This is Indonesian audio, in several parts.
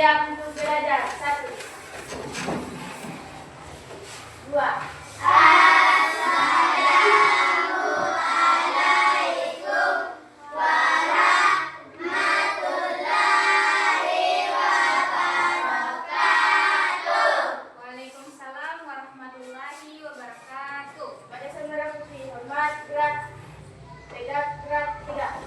Siap untuk belajar. 1, 2. Waalaikumsalam warahmatullahi wabarakatuh. Pada saudara putri hormat, gerak. Tegak, gerak, tegak.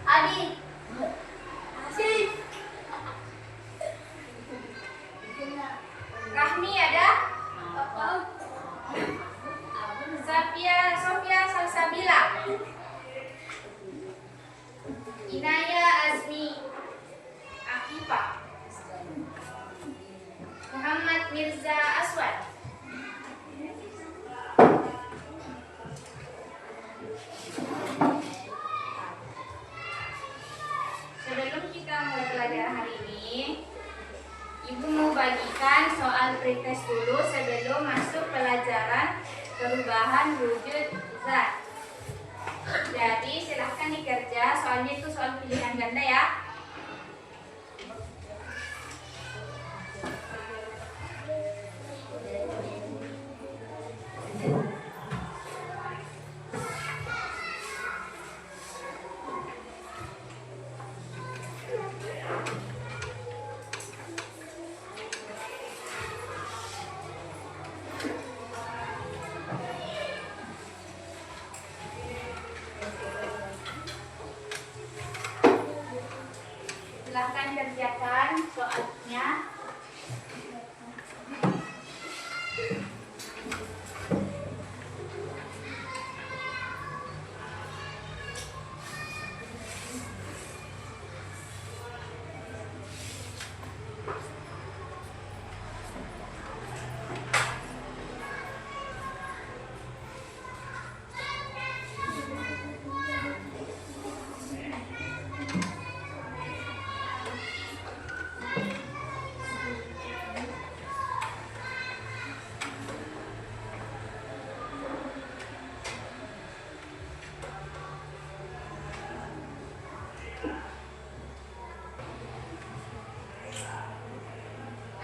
Adi, Asif, Rahmi ada? Sofia Salsabila, Inaya Azmi, Akifa, Muhammad Mirza Aswad. Sebelum kita mulai pelajaran hari ini, Ibu mau bagikan soal pretest dulu sebelum masuk pelajaran perubahan wujud zat. Jadi silahkan dikerja, soalnya itu soal pilihan ganda ya. Silahkan kerjakan soalnya.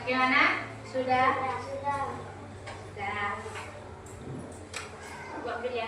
Bagaimana? Sudah? Sudah. Aku ambil ya.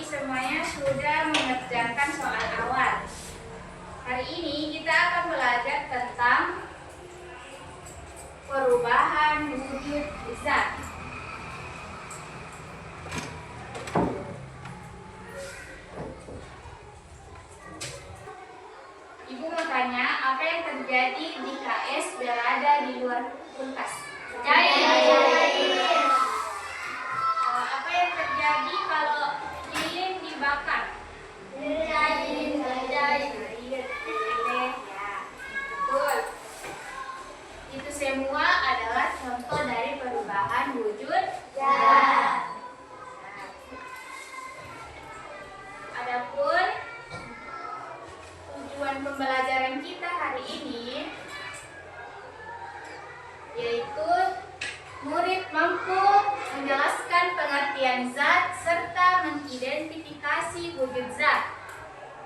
Semuanya sudah mengerjakan soal awal. Hari ini kita akan belajar tentang perubahan wujud zat. Ibu mau tanya, apa yang terjadi jika es berada di luar kulkas? Cair. Apa yang terjadi kalau lilin dibakar? Cair. Ya, betul. yaitu murid mampu menjelaskan pengertian zat serta mengidentifikasi wujud zat.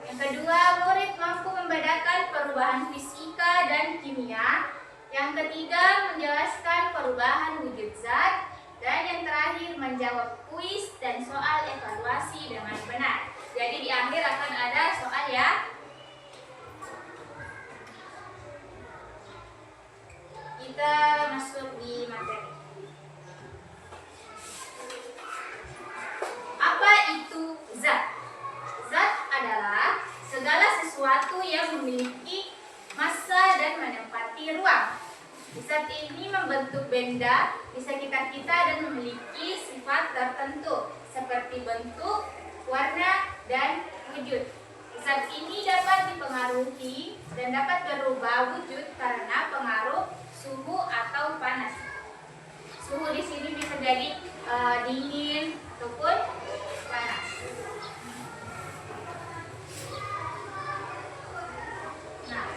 Yang kedua, murid mampu membedakan perubahan fisika dan kimia. Yang ketiga, menjelaskan perubahan wujud zat. Dan yang terakhir, menjawab kuis dan soal evaluasi dengan benar. Jadi di akhir akan ada soal ya. Kita masuk di materi. Apa itu zat? Zat adalah segala sesuatu yang memiliki massa dan menempati ruang. Zat ini membentuk benda di sekitar kita dan memiliki sifat tertentu seperti bentuk, warna, dan wujud. Zat ini dapat dipengaruhi dan dapat berubah wujud karena pengaruh suhu atau panas. Suhu di sini bisa jadi dingin ataupun panas. Nah,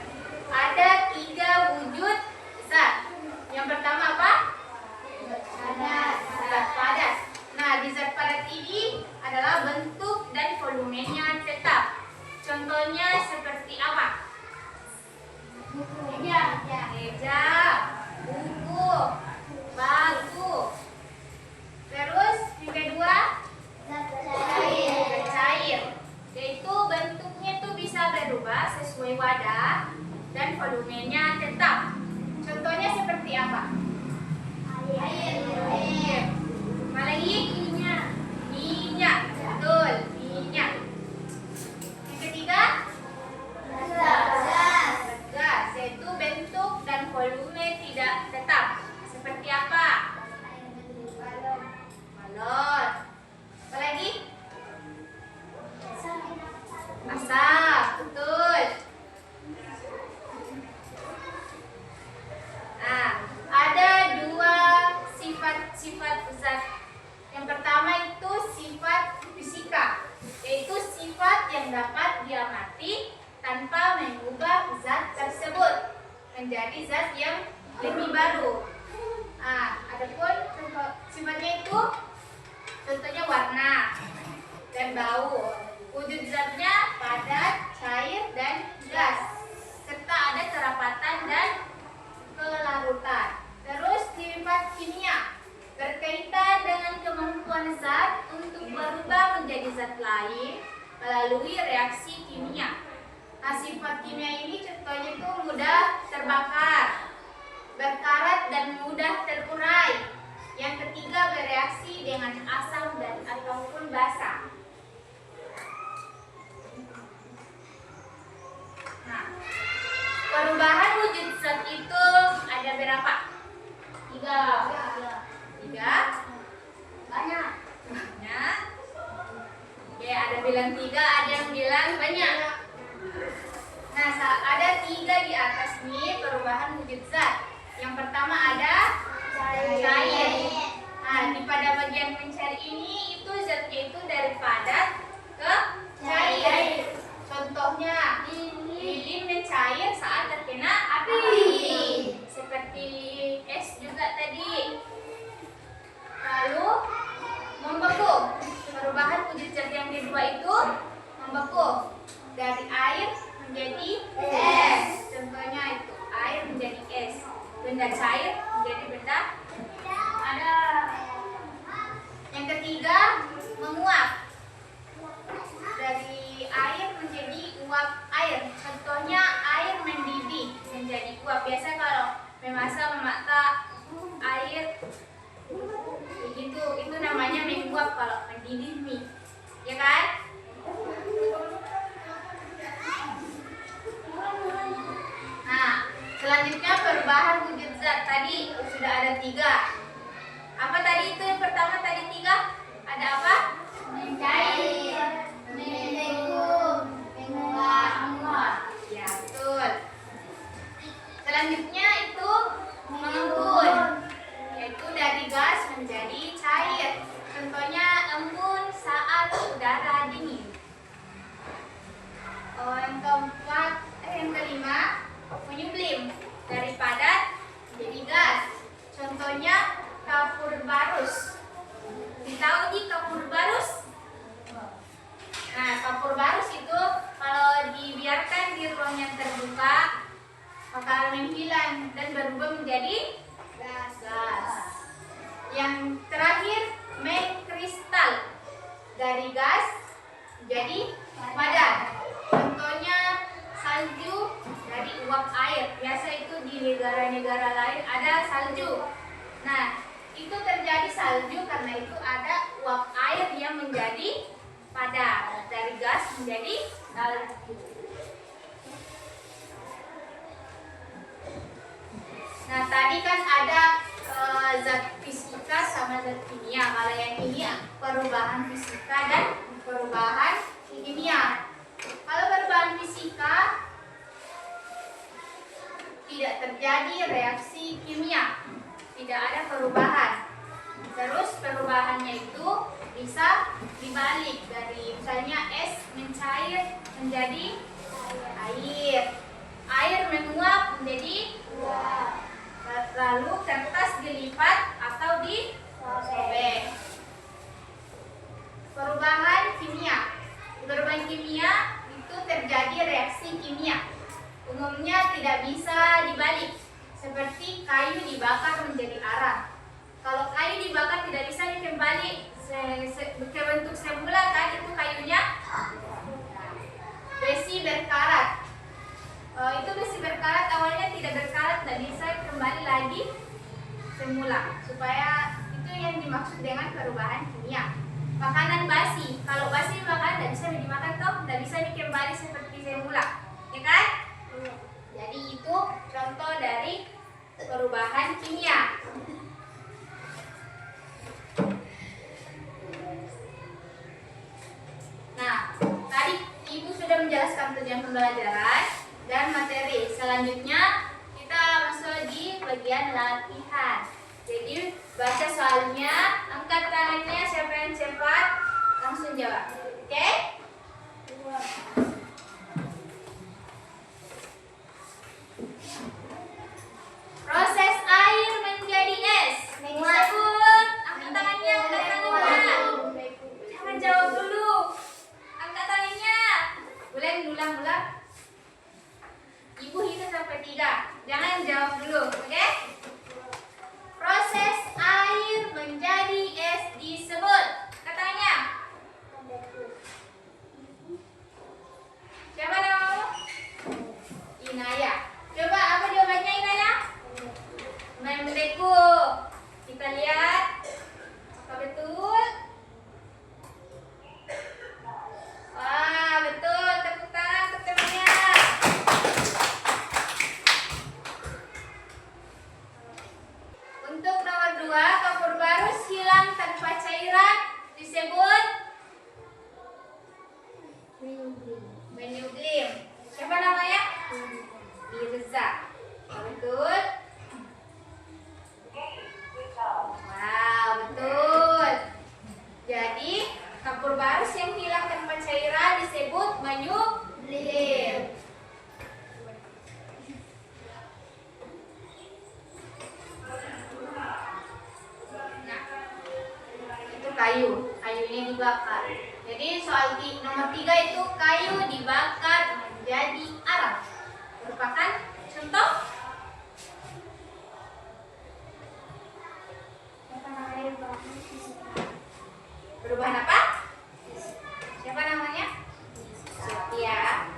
ada 3 wujud zat. Yang pertama apa? Zat padat. Nah, di zat padat ini adalah bentuk dan volumenya tetap. Contohnya seperti apa? Meja, buku, batu. Terus yang kedua, zat cair. Yaitu bentuknya tuh bisa berubah sesuai wadah dan volumenya tetap. Contohnya seperti apa? Air. Apa lagi? Minyak. Betul, minyak. Yang ketiga, gas. Yaitu bentuk dan volume tidak tetap. Seperti apa? Balon. Apa lagi? Asap. Betul. Nah, ada 2 sifat-sifat zat. Yang pertama itu sifat fisika, yaitu sifat yang dapat diamati tanpa mengubah zat tersebut menjadi zat yang lebih baru. Adapun sifatnya itu contohnya warna dan bau. Wujud zatnya padat, cair, dan gas, serta ada kerapatan dan kelarutan. Terus sifat kimia berkaitan dengan kemampuan zat untuk berubah menjadi zat lain melalui reaksi kimia. Nah, sifat kimia ini contohnya itu mudah terbakar, berkarat, dan mudah terurai. Yang ketiga, bereaksi dengan asam dan ataupun basa. Nah, perubahan wujud zat itu ada berapa? 3. Banyak. Oke, ada bilang 3, ada yang bilang banyak. Nah, ada 3 di atas nih perubahan wujud zat. Yang pertama ada cair. Nah, pada bagian mencari ini itu zatnya itu dari padat ke cair. Contohnya, lilin mencair saat terkena api. Seperti es juga tadi. Lalu membeku. Perubahan wujud zat yang kedua itu membeku dari air menjadi es. Contohnya itu air menjadi es. Benda cair menjadi benda ada. Yang ketiga, menguap. Dari air menjadi uap air. Contohnya air mendidih menjadi uap. Biasa kalau memasak air begitu, itu namanya menguap kalau mendidih mie, ya kan? Nah, selanjutnya perubahan wujud zat. Tadi sudah ada 3. Apa tadi itu yang pertama tadi 3? Ada apa? Mencair, membeku, menguap. Ya, betul. Selanjutnya itu mengembun, yaitu dari gas menjadi cair. Contohnya embun saat udara dingin. Yang kelima, menyublim dari padat menjadi gas. terbuka, maka menghilang dan berubah menjadi gas. Yang terakhir, mengkristal. Dari gas jadi padat. Contohnya salju dari uap air. Biasa itu di negara-negara lain ada salju. Nah, itu terjadi salju karena itu ada uap air yang menjadi padat. Dari gas menjadi salju. Nah, tadi kan ada zat fisika sama zat kimia. Kalau yang ini perubahan fisika dan perubahan kimia. Kalau perubahan fisika tidak terjadi reaksi kimia, tidak ada perubahan. Terus perubahannya itu bisa dibalik dari misalnya es mencair menjadi air, air menguap menjadi uap. Lalu kertas dilipat atau disobek. Perubahan kimia. Perubahan kimia itu terjadi reaksi kimia. Umumnya tidak bisa dibalik. Seperti kayu dibakar menjadi arang. Kalau kayu dibakar tidak bisa dikembali ke bentuk semula kan, itu kayunya. Besi berkarat. Itu besi berkarat awalnya tidak berkarat, tidak bisa kembali lagi semula. Supaya itu yang dimaksud dengan perubahan kimia. Makanan basi, kalau basi dimakan tidak bisa dimakan toh, tidak bisa dikembali seperti semula, ya kan? Jadi itu contoh dari perubahan kimia. Nah, tadi Ibu sudah menjelaskan tujuan pembelajaran dan materi. Selanjutnya kita masuk di bagian latihan. Jadi baca soalnya, angkat tangannya, siapa yang cepat langsung jawab. Oke? Proses air menjadi es. Disebut. Angkat tangannya, angkat tangannya. Jangan jawab dulu. Angkat tangannya. Boleh ulang-ulang. Ibu hitung sampai 3. Jangan jawab dulu, oke? Proses air menjadi es disebut. Katanya. Siapa namamu? Inaya. Coba apa jawabannya Inaya? Membeku. Kita lihat. Apa betul? Wah, betul. Tepuk tangan untuk temannya. Untuk nomor 2, kapur barus hilang tanpa cairan disebut menyublim. Siapa namanya? Mirza. Betul? Wow, betul. Jadi kapur barus yang hilang tanpa cairan disebut menyublim. Kayunya dibakar. Jadi soal nomor 3 itu kayu dibakar menjadi arang. Merupakan contoh. Perubahan apa? Siapa namanya? Sophia.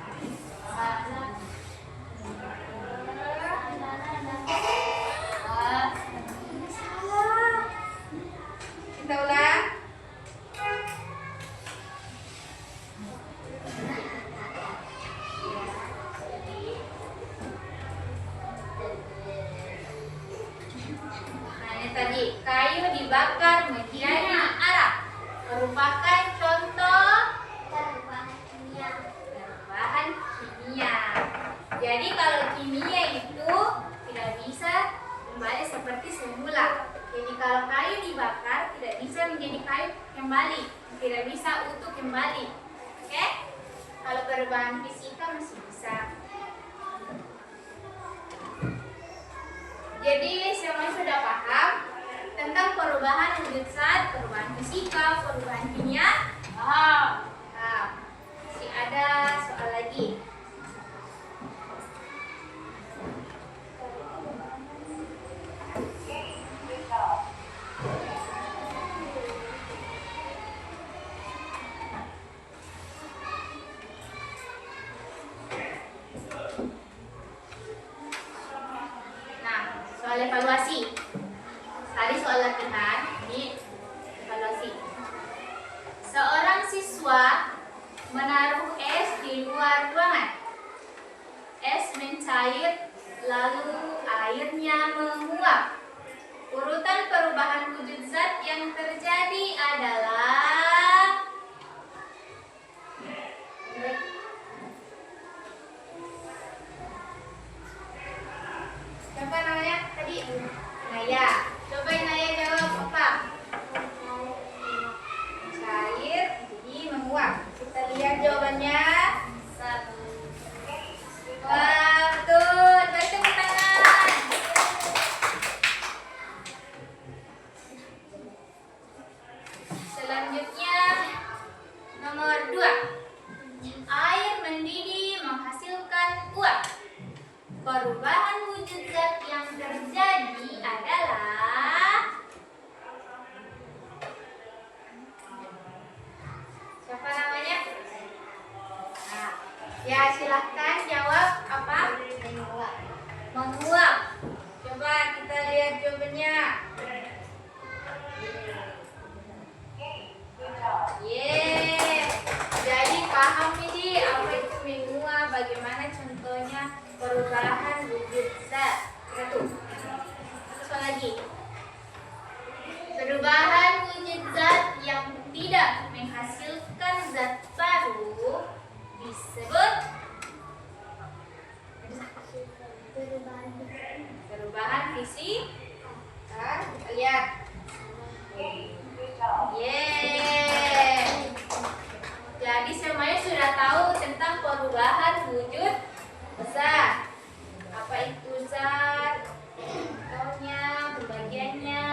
Salah. Kita ulang. Tadi kayu dibakar menjadi arang merupakan contoh perubahan kimia. Jadi kalau kimia itu tidak bisa kembali seperti semula. Jadi kalau kayu dibakar tidak bisa menjadi kayu kembali, tidak bisa utuh kembali. Oke? Kalau perubahan fisika masih bisa. Jadi semuanya sudah paham tentang perubahan wujud zat, perubahan fisika, perubahan kimia? Paham. Masih ada soal lagi. evaluasi. Tadi soal latihan, ini evaluasi. Seorang siswa menaruh es di luar ruangan. Es mencair, lalu airnya menguap. Urutan perubahan wujud zat yang terjadi adalah siapa namanya tadi? Naya. Coba Naya jawab apa? Cair, jadi menguap. Kita lihat jawabannya. Wah, betul. Beri tepuk tangan. Selanjutnya nomor 2. Air mendidih menghasilkan uap. Perubahan wujud zat yang terjadi adalah siapa namanya? Nah, ya silahkan jawab apa? Menguap. Coba kita lihat jawabannya. Yeay. Jadi paham ini apa itu menguap, bagaimana contohnya perubahan wujud zat. Satu. Soal lagi. Perubahan wujud zat yang tidak menghasilkan zat baru disebut perubahan fisika. Kita lihat. Yeay. Jadi semuanya sudah tahu tentang perubahan wujud zat. Apa itu zat? Contohnya, pembagiannya.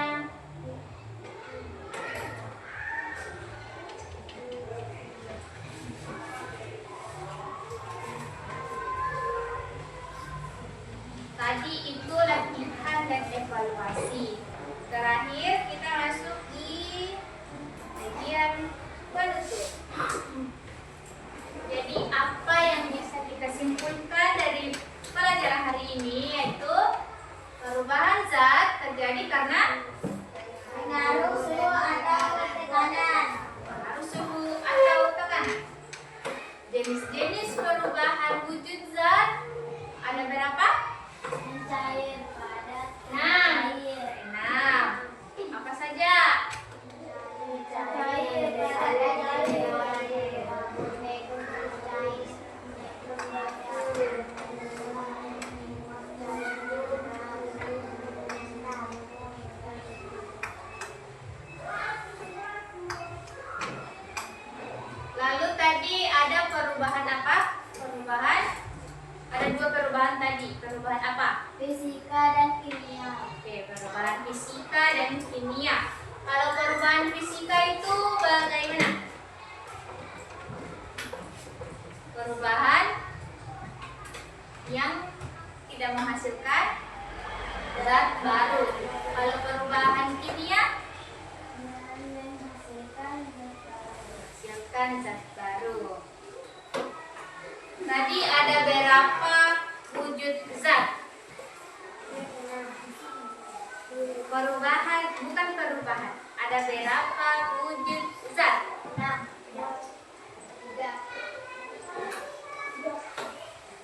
Tadi itu latihan dan evaluasi. Terakhir kita masuk di bagian penutup. Jadi apa yang bisa kita simpulkan dari pelajaran hari ini yaitu perubahan zat terjadi karena pengaruh suhu atau tekanan. Pengaruh suhu atau tekanan. Jenis-jenis perubahan wujud zat ada berapa? Mencair, padat, air. 6. Apa saja? Mencair, padat, air. Lalu tadi ada perubahan apa? Ada 2 perubahan tadi. Perubahan apa? Fisika dan kimia. Oke, perubahan fisika dan kimia. Kalau perubahan fisika itu bagaimana? Perubahan yang tidak menghasilkan zat baru. Kalau perubahan kimia menghasilkan zat baru. Tadi ada berapa wujud zat? Bukan perubahan. Ada berapa wujud zat?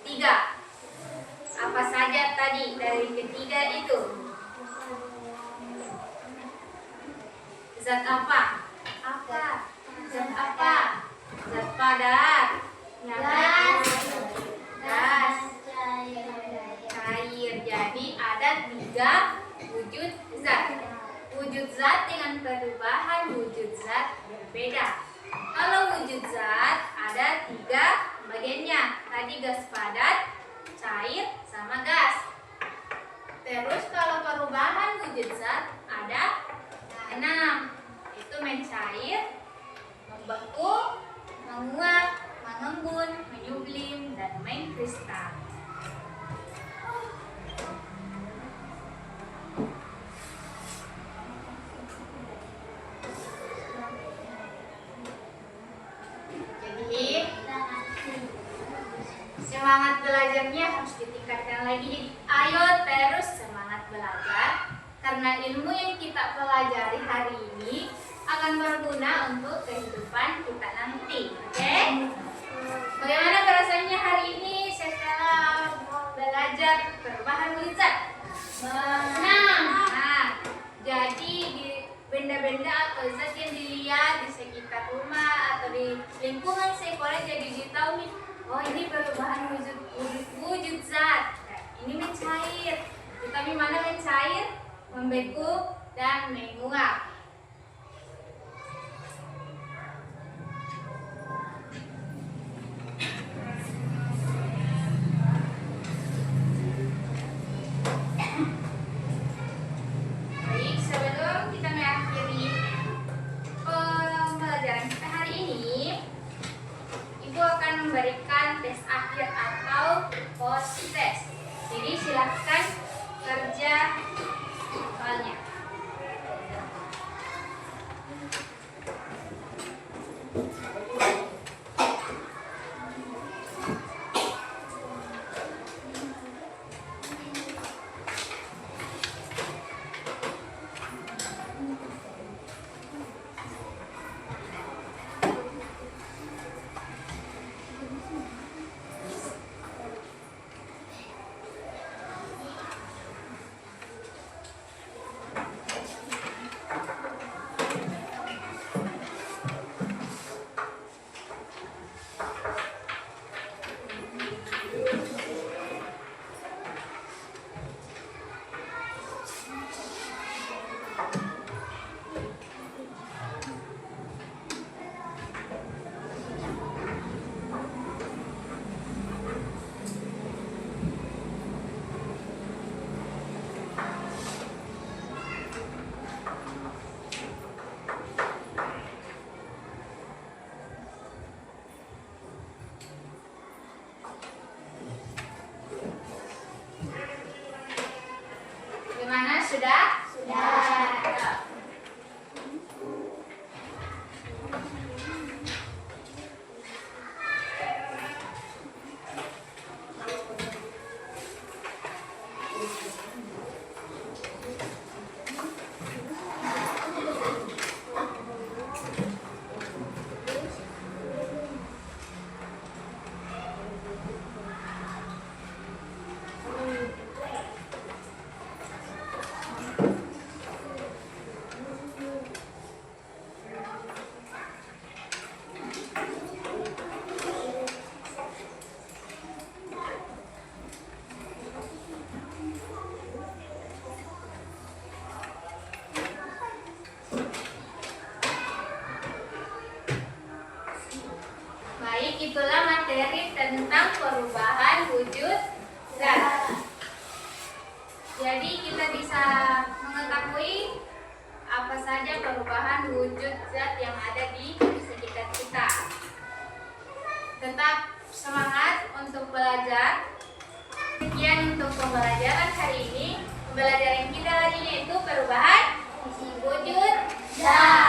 3. Apa saja tadi dari ketiga itu? Zat apa? Zat apa? Zat padat. Gas. Cair. Jadi ada 3 wujud zat. Wujud zat dengan perubahan wujud zat berbeda. Kalau wujud zat ada 3 bagiannya. Tadi gas padat, cair, sama gas. Terus kalau perubahan wujud zat ada 6. Itu mencair, membeku, menguap, mengembun, menyublim, dan mengkristal. Jadi semangat belajarnya harus ditingkatkan lagi. Ayo terus semangat semangat belajar karena ilmu yang kita pelajari hari ini akan berguna untuk kehidupan kita nanti. Oke? Bagaimana perasaannya hari ini setelah belajar perubahan wujud zat? Nah, jadi di benda-benda atau zat yang dilihat di sekitar rumah atau di lingkungan sekolah jadi ditahu nih, oh ini perubahan wujud zat. Nah, ini mencair. Tetapi mana mencair, membeku dan menguap. Baik, sebelum kita mengakhiri pembelajaran kita hari ini, Ibu akan memberikan tes akhir atau post test. Jadi silahkan kerja soalnya. Gimana? Sudah? Sudah. Baik, itulah materi tentang perubahan wujud zat. Jadi kita bisa mengetahui apa saja perubahan wujud zat yang ada di sekitar kita. Tetap semangat untuk belajar. Sekian untuk pembelajaran hari ini. Pembelajaran kita hari ini itu perubahan wujud zat.